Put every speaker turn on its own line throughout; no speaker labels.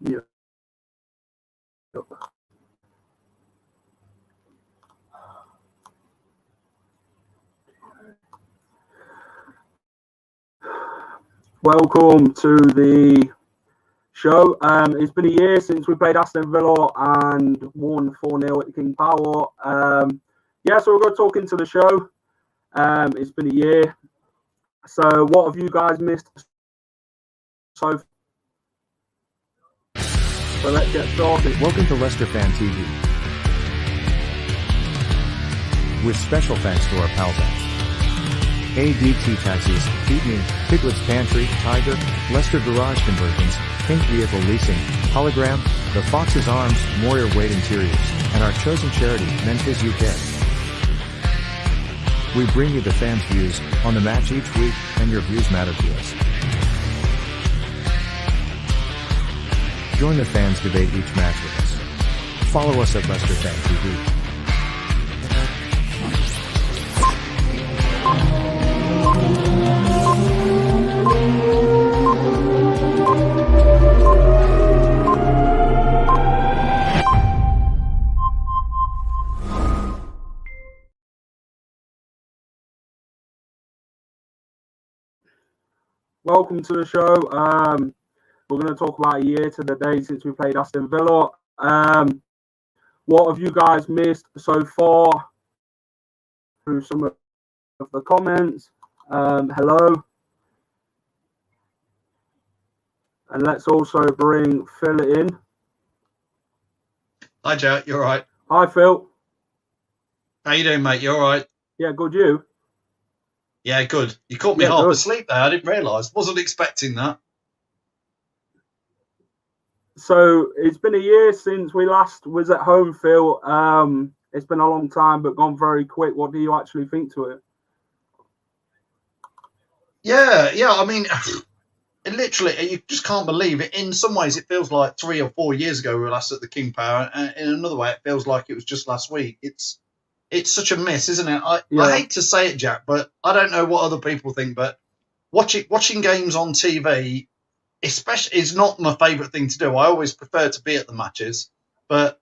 Yeah. Welcome to the show. It's been a year since we played Aston Villa and won 4-0 at the King Power. So we're going to talk into the show. It's been a year. So what have you guys missed so let's get started.
Welcome to Leicester Fan TV. With special thanks to our pals at ADT Taxis, Keaton, Piglet's Pantry, Tiger, Leicester Garage Conversions, Pink Vehicle Leasing, Hologram, The Fox's Arms, Moyer Wade Interiors, and our chosen charity, Memphis UK. We bring you the fans' views on the match each week, and your views matter to us. Join the fans debate each match with us. Follow us at Leicester Fan TV.
Welcome to the show. We're going to talk about a year to the day since we played Aston Villa. What have you guys missed so far? Through some of the comments. Hello. And let's also bring Phil in.
Hi, Jack. You all right?
Hi, Phil.
How you doing, mate? You all right?
Yeah, good. You?
Yeah, good. You caught me half asleep there. I didn't realise. Wasn't expecting that.
So it's been a year since we last was at home, Phil. It's been a long time, but gone very quick. What do you actually think to it?
Yeah. I mean, it literally, you just can't believe it. In some ways, it feels like 3 or 4 years ago we were last at the King Power, and in another way, it feels like it was just last week. It's such a miss, isn't it? I hate to say it, Jack, but I don't know what other people think, but watching games on TV, especially, is not my favourite thing to do. I always prefer to be at the matches, but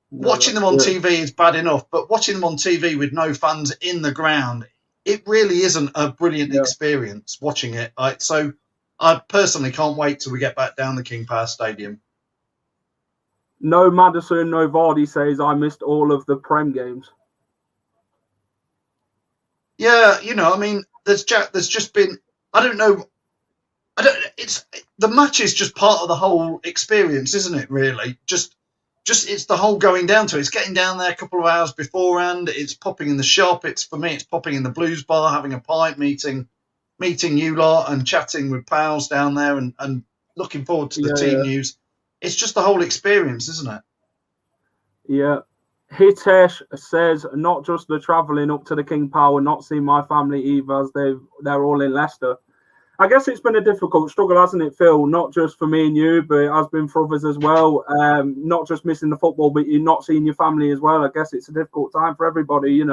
watching them on TV is bad enough. But watching them on TV with no fans in the ground, it really isn't a brilliant experience watching it. So I personally can't wait till we get back down the King Power Stadium.
No Maddison, no Vardy says I missed all of the Prem games.
Yeah, I mean, there's just been, the match is just part of the whole experience, isn't it? Really, just it's the whole going down to it. It's getting down there a couple of hours beforehand. It's popping in the shop. It's popping in the blues bar, having a pint, meeting you lot, and chatting with pals down there, and looking forward to the team news. It's just the whole experience, isn't it?
Yeah. Hitesh says not just the travelling up to the King Power, not seeing my family either, as they're all in Leicester. I guess it's been a difficult struggle, hasn't it, Phil? Not just for me and you, but it has been for others as well. Not just missing the football, but you're not seeing your family as well. I guess it's a difficult time for everybody,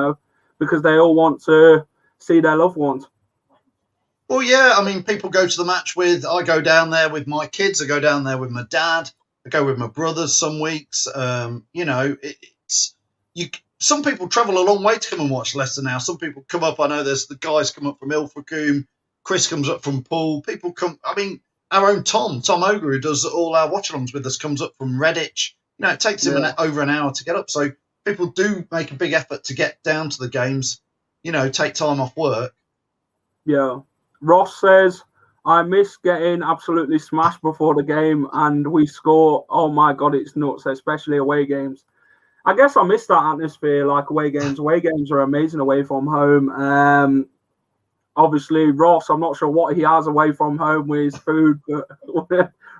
because they all want to see their loved ones.
Well, yeah, I mean, people go to the match I go down there with my kids. I go down there with my dad. I go with my brothers some weeks. Some people travel a long way to come and watch Leicester now. Some people come up. I know there's the guys come up from Ilfracombe. Chris comes up from Poole. People come. I mean, our own Tom Ogre, who does all our watch-alongs with us, comes up from Redditch. It takes him over an hour to get up. So people do make a big effort to get down to the games. Take time off work.
Yeah. Ross says, I miss getting absolutely smashed before the game and we score. Oh my God, it's nuts, especially away games. I guess I miss that atmosphere, like away games. Away games are amazing away from home. Obviously, Ross, I'm not sure what he has away from home with his food, but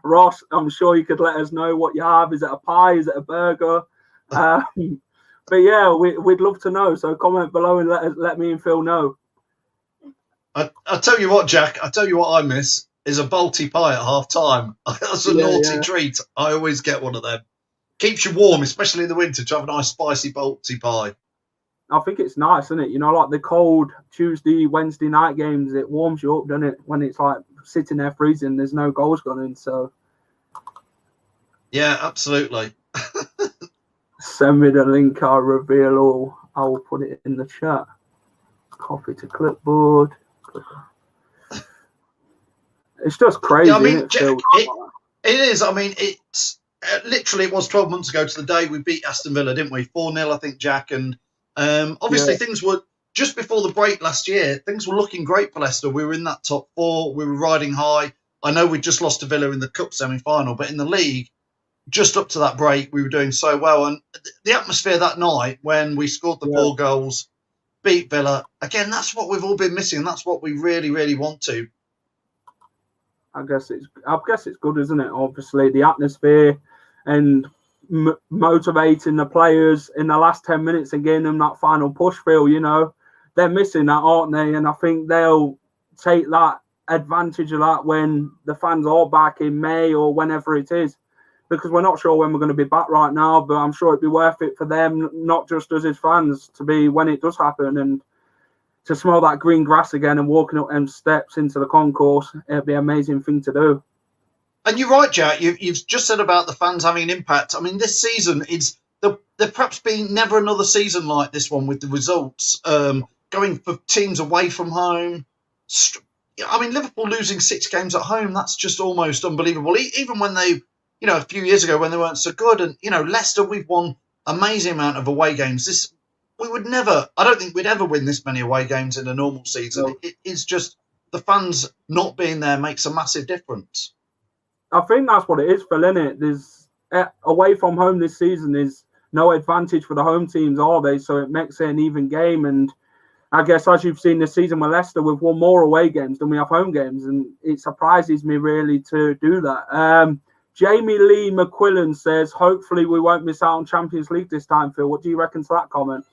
Ross, I'm sure you could let us know what you have. Is it a pie? Is it a burger? But yeah, we'd love to know. So comment below and let me and Phil know.
I'll tell you what, Jack. I'll tell you what I miss is a Balti pie at half time. That's a naughty treat. I always get one of them. Keeps you warm, especially in the winter, to have a nice spicy Balti pie.
I think it's nice, isn't it? Like the cold Tuesday, Wednesday night games, it warms you up, doesn't it? When it's like sitting there freezing, there's no goals gone in. So
Yeah, absolutely.
Send me the link, I'll reveal all. I will put it in the chat. Copy to clipboard. It's just crazy,
Yeah, I mean,
isn't it, Phil?
it is. I mean, it's literally it was 12 months ago to the day we beat Aston Villa, didn't we? 4-0, I think, Jack. And obviously
Yeah.
things were just before the break last year. Things were looking great for Leicester. We were in that top four. We were riding high. I know we just lost to Villa in the cup semi-final, but in the league, just up to that break, we were doing so well. And the atmosphere that night when we scored the 4 goals, beat Villa again. That's what we've all been missing. And that's what we really, really want to.
I guess it's good, isn't it? Obviously, the atmosphere and motivating the players in the last 10 minutes and getting them that final push. Feel, they're missing that, aren't they? And I think they'll take that advantage of that when the fans are back in May or whenever it is, because we're not sure when we're going to be back right now. But I'm sure it'd be worth it for them, not just us as fans, to be when it does happen and to smell that green grass again and walking up them steps into the concourse. It'd be an amazing thing to do.
And you're right, Jack. You've just said about the fans having an impact. I mean, this season is there perhaps been never another season like this one with the results going for teams away from home. I mean, Liverpool losing 6 games at home, that's just almost unbelievable. Even when they, a few years ago when they weren't so good. And, Leicester, we've won amazing amount of away games. I don't think we'd ever win this many away games in a normal season.
No.
It is just the fans not being there makes a massive difference.
I think that's what it is, Phil, isn't it? There's away from home this season is no advantage for the home teams, are they? So it makes it an even game. And I guess as you've seen this season with Leicester, we've won more away games than we have home games. And it surprises me really to do that. Jamie Lee McQuillan says, hopefully we won't miss out on Champions League this time, Phil. What do you reckon to that comment?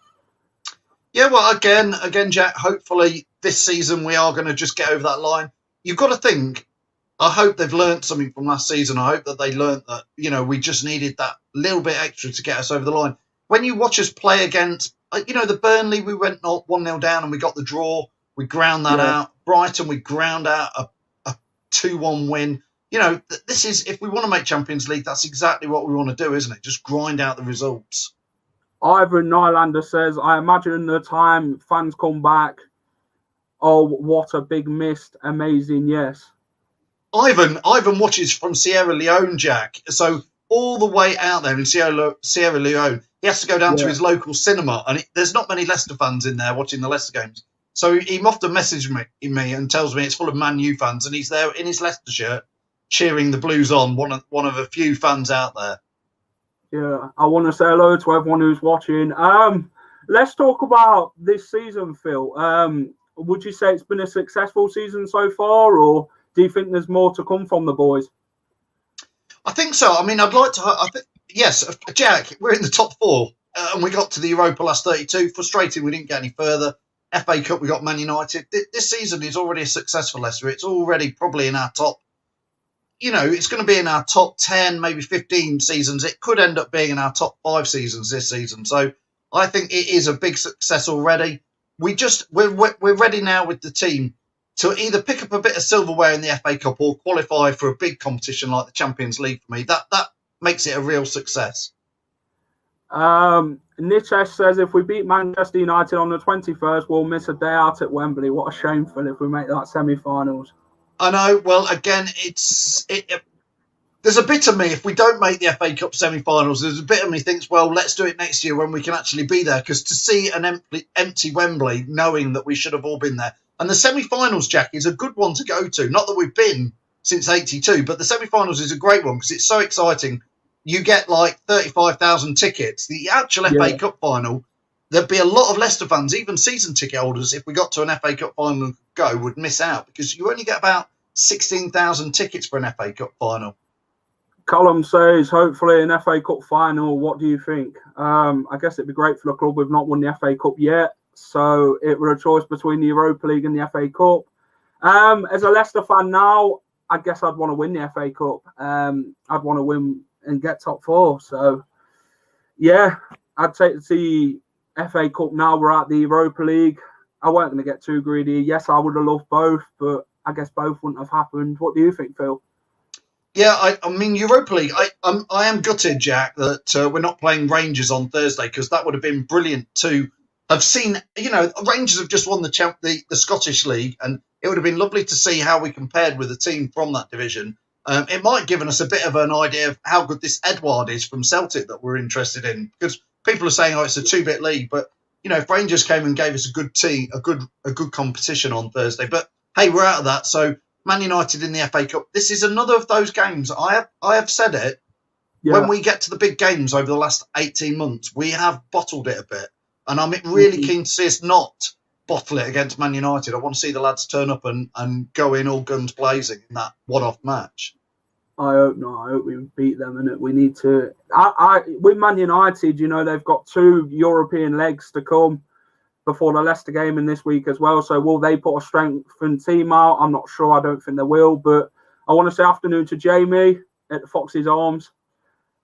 Yeah, well, again, Jack, hopefully this season we are going to just get over that line. You've got to think, I hope they've learned something from last season. I hope that they learned that, we just needed that little bit extra to get us over the line. When you watch us play against, the Burnley, we went 1-0 down and we got the draw. We ground that out. Brighton, we ground out a 2-1 win. This is, if we want to make Champions League, that's exactly what we want to do, isn't it? Just grind out the results.
Ivan Nylander says, I imagine the time fans come back, oh, what a big missed, amazing, yes.
Ivan watches from Sierra Leone, Jack. So all the way out there in Sierra Leone, he has to go down to his local cinema, and there's not many Leicester fans in there watching the Leicester games. So he often messages me and tells me it's full of Man U fans, and he's there in his Leicester shirt, cheering the Blues on. One of a few fans out there.
Yeah, I want to say hello to everyone who's watching. Let's talk about this season, Phil. Would you say it's been a successful season so far, or do you think there's more to come from the boys?
I think so. I mean, I'd like to. Yes, Jack, we're in the top 4, and we got to the Europa last 32. Frustrating, we didn't get any further. FA Cup, we got Man United. This season is already a success for Leicester. It's already probably in our top. It's going to be in our top 10, maybe 15 seasons. It could end up being in our top 5 seasons this season. So I think it is a big success already. We're ready now with the team to either pick up a bit of silverware in the FA Cup or qualify for a big competition like the Champions League for me. That makes it a real success.
Nitesh says, if we beat Manchester United on the 21st, we'll miss a day out at Wembley. What a shame, Phil, if we make that semi-finals.
I know. Well, again, there's a bit of me, if we don't make the FA Cup semi-finals, there's a bit of me thinks, well, let's do it next year when we can actually be there. Because to see an empty Wembley, knowing that we should have all been there. And the semi-finals, Jack, is a good one to go to. Not that we've been since 82, but the semi-finals is a great one because it's so exciting. You get like 35,000 tickets. The actual FA Cup final, there'd be a lot of Leicester fans, even season ticket holders, if we got to an FA Cup final go, would miss out because you only get about 16,000 tickets for an FA Cup final.
Callum says, hopefully an FA Cup final. What do you think? I guess it'd be great for the club. We've not won the FA Cup yet. So it were a choice between the Europa League and the FA Cup. As a Leicester fan now, I guess I'd want to win the FA Cup. I'd want to win and get top 4. So, yeah, I'd take the FA Cup now. We're at the Europa League. I weren't going to get too greedy. Yes, I would have loved both, but I guess both wouldn't have happened. What do you think, Phil?
Yeah, I mean Europa League. I am gutted, Jack, that we're not playing Rangers on Thursday, because that would have been brilliant to have seen. Rangers have just won the Scottish League, and it would have been lovely to see how we compared with a team from that division. It might have given us a bit of an idea of how good this Edouard is from Celtic that we're interested in, because people are saying, "Oh, it's a two-bit league," but if Rangers came and gave us a good team, a good competition on Thursday, but hey, we're out of that, so. Man United in the FA Cup. This is another of those games. I have said it.
Yeah.
When we get to the big games over the last 18 months, we have bottled it a bit. And I'm really keen to see us not bottle it against Man United. I want to see the lads turn up and go in all guns blazing in that one-off match.
I hope not. I hope we beat them. And we need to... with Man United, they've got 2 European legs to come before the Leicester game in this week as well. So will they put a strengthened team out? I'm not sure. I don't think they will. But I want to say afternoon to Jamie at the Fox's Arms.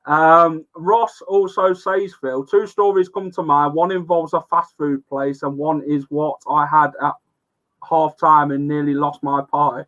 Ross also says, Phil, 2 stories come to mind. One involves a fast food place and one is what I had at half-time and nearly lost my pie.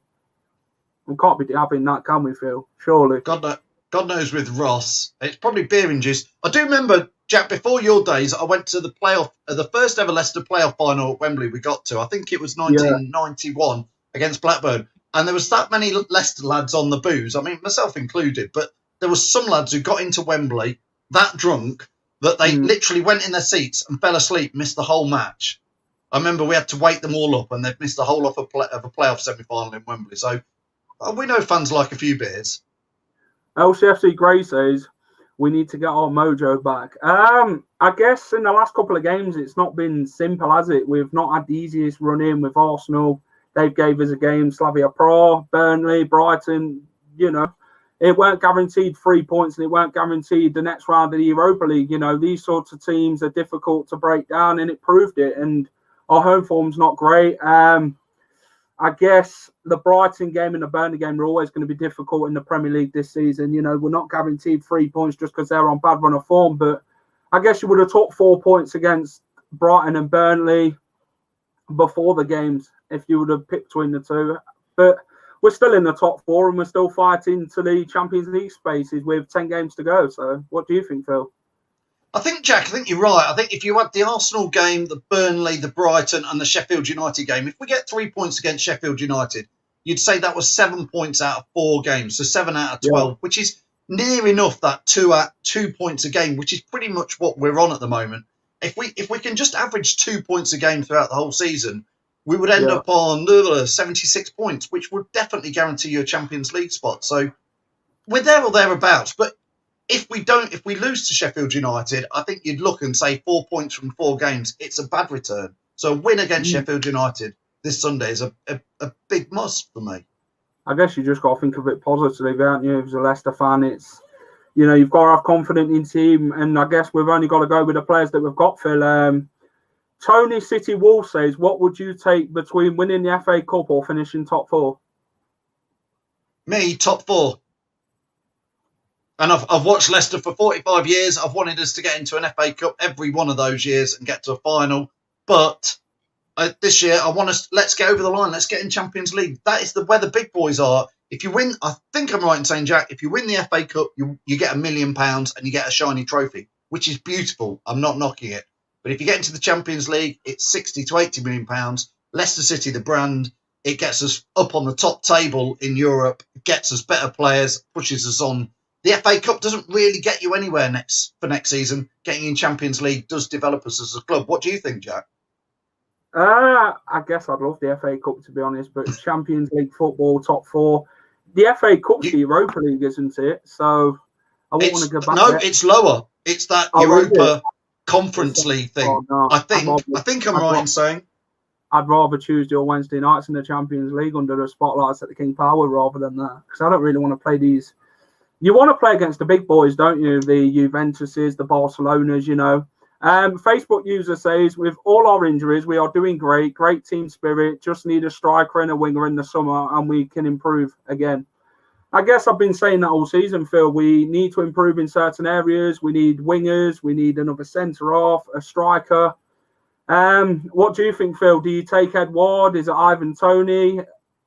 We can't be having that, can we, Phil? Surely.
God knows with Ross. It's probably beer and juice. I do remember, Jack, before your days, I went to the playoff, the first ever Leicester playoff final at Wembley we got to. I think it was 1991 against Blackburn. And there was that many Leicester lads on the booze, I mean, myself included, but there was some lads who got into Wembley that drunk that they literally went in their seats and fell asleep, missed the whole match. I remember we had to wake them all up and they'd missed the whole of a playoff semi-final in Wembley. So we know fans like a few beers.
LCFC Gray says, we need to get our mojo back. I guess in the last couple of games, it's not been simple, has it? We've not had the easiest run in with Arsenal. Dave gave us a game, Slavia Prague, Burnley, Brighton. It weren't guaranteed 3 points and it weren't guaranteed the next round of the Europa League. These sorts of teams are difficult to break down and it proved it. And our home form's not great. I guess the Brighton game and the Burnley game are always going to be difficult in the Premier League this season. We're not guaranteed 3 points just because they're on bad run of form. But I guess you would have took 4 points against Brighton and Burnley before the games if you would have picked between the two. But we're still in the top 4 and we're still fighting to the Champions League spaces with 10 games to go. So what do you think, Phil?
I think, Jack, you're right. I think if you had the Arsenal game, the Burnley, the Brighton and the Sheffield United game, if we get 3 points against Sheffield United, you'd say that was 7 points out of 4 games. So 7 out of 12, which is near enough that 2 points a game, which is pretty much what we're on at the moment. If we can just average 2 points a game throughout the whole season, we would end up on 76 points, which would definitely guarantee you a Champions League spot. So we're there or thereabouts. But if we lose to Sheffield United, I think you'd look and say 4 points from 4 games. It's a bad return. So a win against Sheffield United this Sunday is a big must for me.
I guess you just got to think of it positively, haven't you? As a Leicester fan, it's, you've got to have confidence in team. And I guess we've only got to go with the players that we've got, Phil. Tony City Wolf says, what would you take between winning the FA Cup or finishing top 4?
Me, top 4. And I've watched Leicester for 45 years. I've wanted us to get into an FA Cup every one of those years and get to a final. But this year, let's get over the line. Let's get in Champions League. That is where the big boys are. If you win, I think I'm right in saying, Jack, if you win the FA Cup, you get £1 million and you get a shiny trophy, which is beautiful. I'm not knocking it. But if you get into the Champions League, it's 60 to 80 million pounds. Leicester City, the brand, it gets us up on the top table in Europe, gets us better players, pushes us on. The FA Cup doesn't really get you anywhere for next season. Getting in Champions League does develop us as a club. What do you think, Jack?
I guess I'd love the FA Cup, to be honest, but Champions League football, top 4. The FA Cup's the Europa League, isn't it? So I won't want to go back.
No, it's lower. It's that Europa Conference League thing. Oh, no. I think I'm right in saying.
I'd rather Tuesday or Wednesday nights in the Champions League under the spotlights at the King Power rather than that, because I don't really want to play these. You want to play against the big boys, don't you? The Juventuses, the Barcelonas, Facebook user says, with all our injuries, we are doing great team spirit, just need a striker and a winger in the summer and we can improve again. I guess I've been saying that all season, Phil. We need to improve in certain areas. We need wingers. We need another centre-half, a striker. What do you think, Phil? Do you take Edouard? Is it Ivan Toney?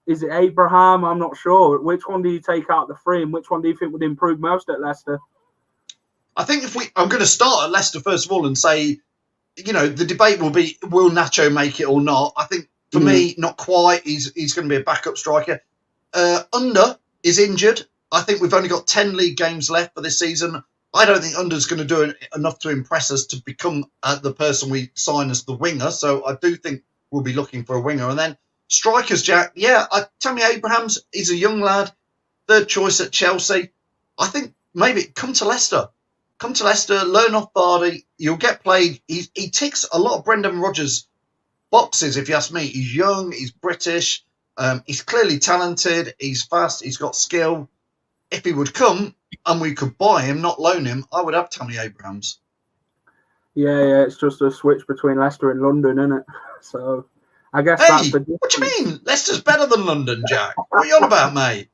is it Abraham? I'm not sure. Which one do you take out of the three, and which one do you think would improve most at Leicester?
I think I'm going to start at Leicester first of all and say, the debate will be, will Nacho make it or not? I think for me, not quite. He's going to be a backup striker. Under is injured. I think we've only got 10 league games left for this season. I don't think Under's going to do enough to impress us to become the person we sign as the winger. So I do think we'll be looking for a winger. And then strikers, Jack. Yeah, Tammy Abrahams, he's a young lad, third choice at Chelsea. I think maybe come to Leicester. Come to Leicester, learn off Vardy. You'll get played. He ticks a lot of Brendan Rodgers' boxes, if you ask me. He's young, he's British, he's clearly talented, he's fast, he's got skill. If he would come and we could buy him, not loan him, I would have Tammy Abrahams.
Yeah, it's just a switch between Leicester and London, isn't it? So I guess
that's
the
what do you mean? Leicester's better than London, Jack. What are you on about, mate?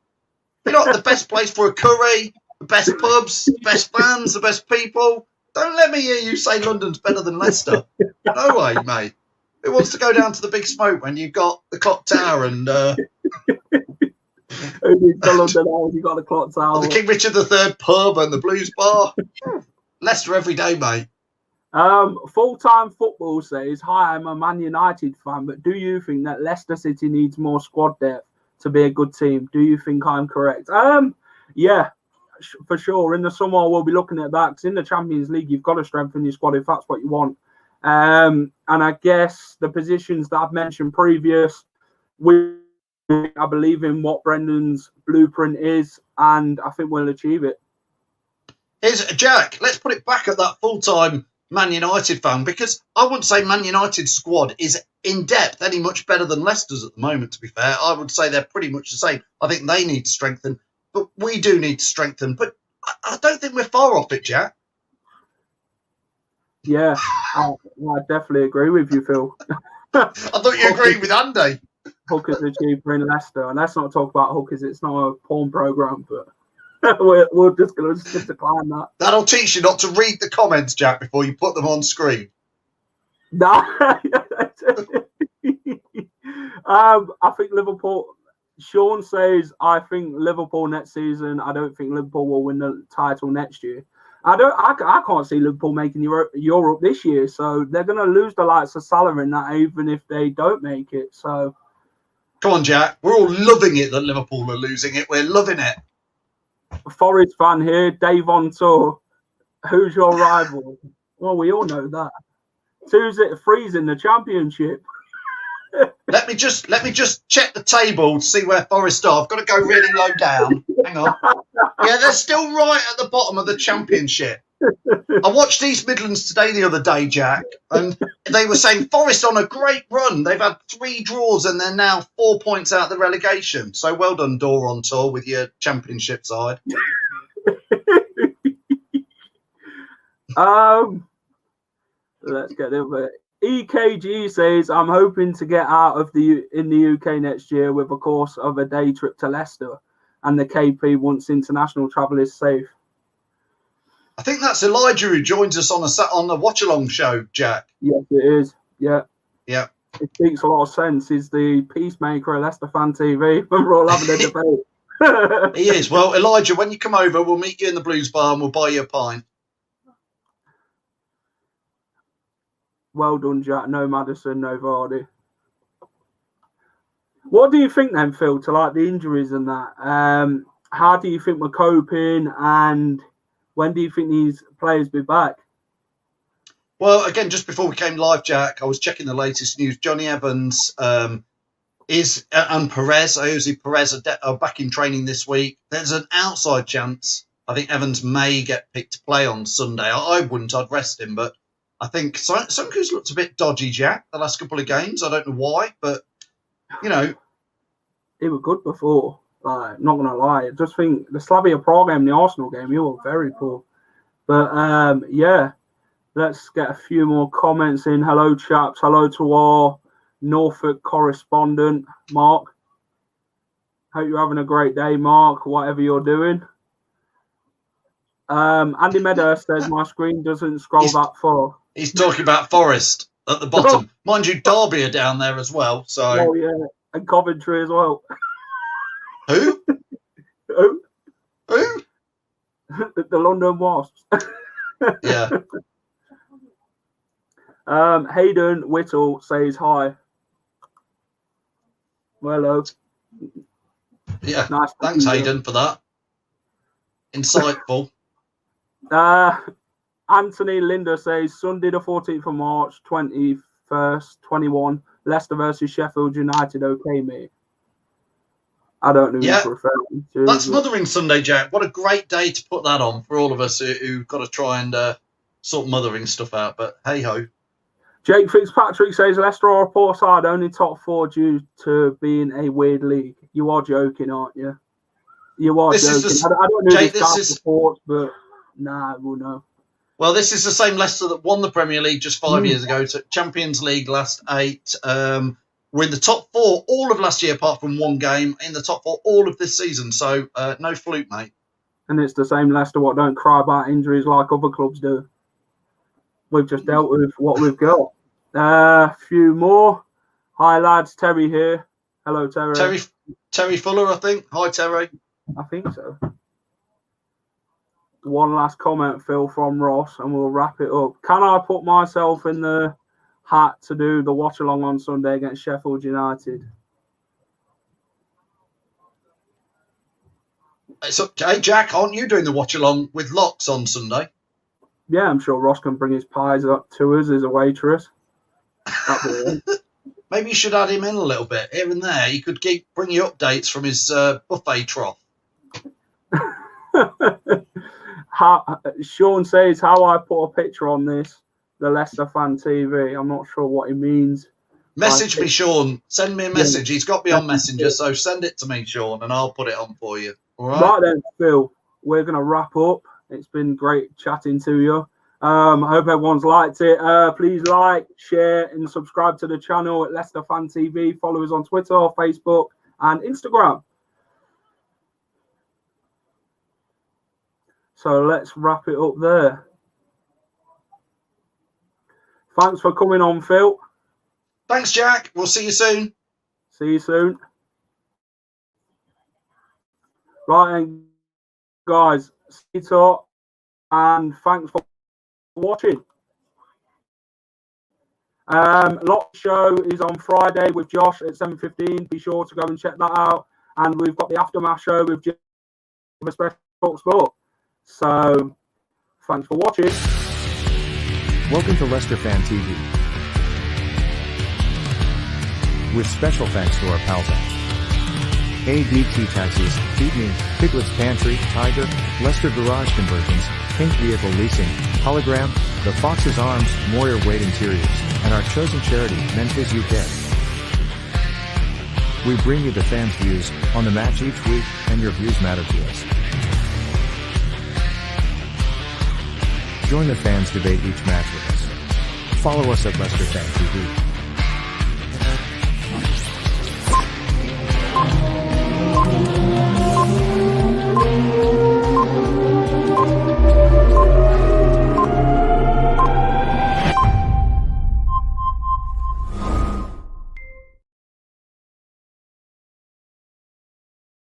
You're not the best place for a curry, the best pubs, the best fans, the best people. Don't let me hear you say London's better than Leicester. No way, mate. Who wants to go down to the big smoke when you've got the clock tower and
you got the clock tower,
the King Richard III pub and the Blues bar? Leicester every day, mate.
Full-time football says, hi, I'm a Man United fan, but do you think that Leicester City needs more squad depth to be a good team? Do you think I'm correct? Yeah, for sure. In the summer, we'll be looking at that because in the Champions League, you've got to strengthen your squad if that's what you want. And I guess the positions that I've mentioned previous, I believe in what Brendan's blueprint is, and I think we'll achieve it.
Here's Jack. Let's put it back at that full-time Man United fan, because I wouldn't say Man United's squad is in depth any much better than Leicester's at the moment, to be fair. I would say they're pretty much the same. I think they need to strengthen, but we do need to strengthen. But I don't think we're far off it, Jack.
Yeah, I definitely agree with you, Phil.
I thought you agreed with Andy.
Hookers are cheaper in Leicester, and let's not talk about hookers. It's not a porn program, but we're just going to decline that.
That'll teach you not to read the comments, Jack, before you put them on screen.
No, I think Liverpool. Sean says, I think Liverpool next season. I don't think Liverpool will win the title next year. I can't see Liverpool making Europe this year, so they're going to lose the likes of Salah in that, even if they don't make it. So,
come on, Jack. We're all loving it that Liverpool are losing it. We're loving it.
Forest fan here, Dave on tour. Who's your rival? Well, we all know that. Who's it? Freeze in the Championship.
Let me just check the table to see where Forest are. I've got to go really low down. Hang on. Yeah, they're still right at the bottom of the Championship. I watched East Midlands today the other day, Jack, and they were saying Forest on a great run. They've had 3 draws and they're now 4 points out of the relegation. So well done, Door on tour with your Championship side.
Let's get over it. EKG says, I'm hoping to get out of in the UK next year with a course of a day trip to Leicester, and the KP once international travel is safe.
I think that's Elijah who joins us on the watch along show, Jack.
Yes, it is. Yeah.
It
makes a lot of sense. He's the peacemaker at Leicester Fan TV when we're all having a debate.
He is. Well, Elijah, when you come over, we'll meet you in the Blues Bar and we'll buy you a pint.
Well done, Jack. No Maddison, no Vardy. What do you think then, Phil, to like the injuries and that? How do you think we're coping, and when do you think these players be back?
Well, again, just before we came live, Jack, I was checking the latest news. Johnny Evans and Perez, Jose Perez are back in training this week. There's an outside chance. I think Evans may get picked to play on Sunday. I wouldn't. I'd rest him, but I think Sonku's looked a bit dodgy, Jack, the last couple of games. I don't know why, but,
He was good before. Not going to lie. I just think the Slavia Prague game, the Arsenal game, you were very poor. But, yeah, let's get a few more comments in. Hello, chaps. Hello to our Norfolk correspondent, Mark. Hope you're having a great day, Mark, whatever you're doing. Andy Meadow says my screen doesn't scroll that far.
He's talking about Forest at the bottom. Mind you, Derby are down there as well. So,
and Coventry as well.
Who?
Who?
Who?
The London Wasps.
Yeah.
Hayden Whittle says hi. Well, hello.
Yeah.
Nice.
Thanks, Hayden, for that. Insightful.
Anthony Linder says Sunday the 14th of March, 21st, 21. Leicester versus Sheffield United. Okay, mate. I don't know
Yeah.
who's referring to.
That's Mothering Sunday, Jack. What a great day to put that on for all of us who've got to try and sort mothering stuff out. But hey ho.
Jake Fitzpatrick says Leicester are a poor side, only top 4 due to being a weird league. You are joking, aren't you? You are joking. I don't know
Jake,
this supports, but nah, we'll know.
Well, this is the same Leicester that won the Premier League just 5 years ago. To Champions League last 8. We're in the top 4 all of last year, apart from one game. In the top 4 all of this season. So no fluke, mate. And
it's the same Leicester what don't cry about injuries like other clubs do. We've just dealt with what we've got. A few more. Hi, lads. Terry here. Hello, Terry.
Terry Fuller, I think. Hi, Terry.
I think so. One last comment, Phil, from Ross, and we'll wrap it up. Can I put myself in the hat to do the watch-along on Sunday against Sheffield United?
So, hey, Jack, aren't you doing the watch-along with Locks on Sunday?
Yeah, I'm sure Ross can bring his pies up to us as a waitress.
Maybe you should add him in a little bit here and there. He could bring you updates from his buffet trough.
Sean says how I put a picture on this, the Leicester Fan TV. I'm not sure what he means.
Message me, Sean. Send me a message. He's got me on Messenger, so send it to me, Sean, and I'll put it on for you. All right?
Right then, Phil, we're going to wrap up. It's been great chatting to you. I hope everyone's liked it. Please like, share, and subscribe to the channel at Leicester Fan TV. Follow us on Twitter, Facebook, and Instagram. So let's wrap it up there. Thanks for coming on, Phil.
Thanks, Jack. We'll see you soon.
See you soon. Right, and guys, see you talk, and thanks for watching. Lock Show is on Friday with Josh at 7:15. Be sure to go and check that out. And we've got the Aftermath Show with Jim for Special Talk Sport. So, thanks for watching.
Welcome to Leicester Fan TV. With special thanks to our pals at ADT Taxis, Feed Me, Piglet's Pantry, Tiger, Leicester Garage Conversions, Pink Vehicle Leasing, Hologram, The Fox's Arms, Moyer Wade Interiors, and our chosen charity, Memphis UK. We bring you the fans' views on the match each week, and your views matter to us. Join the fans' debate each match with us. Follow us at Leicester Fan TV.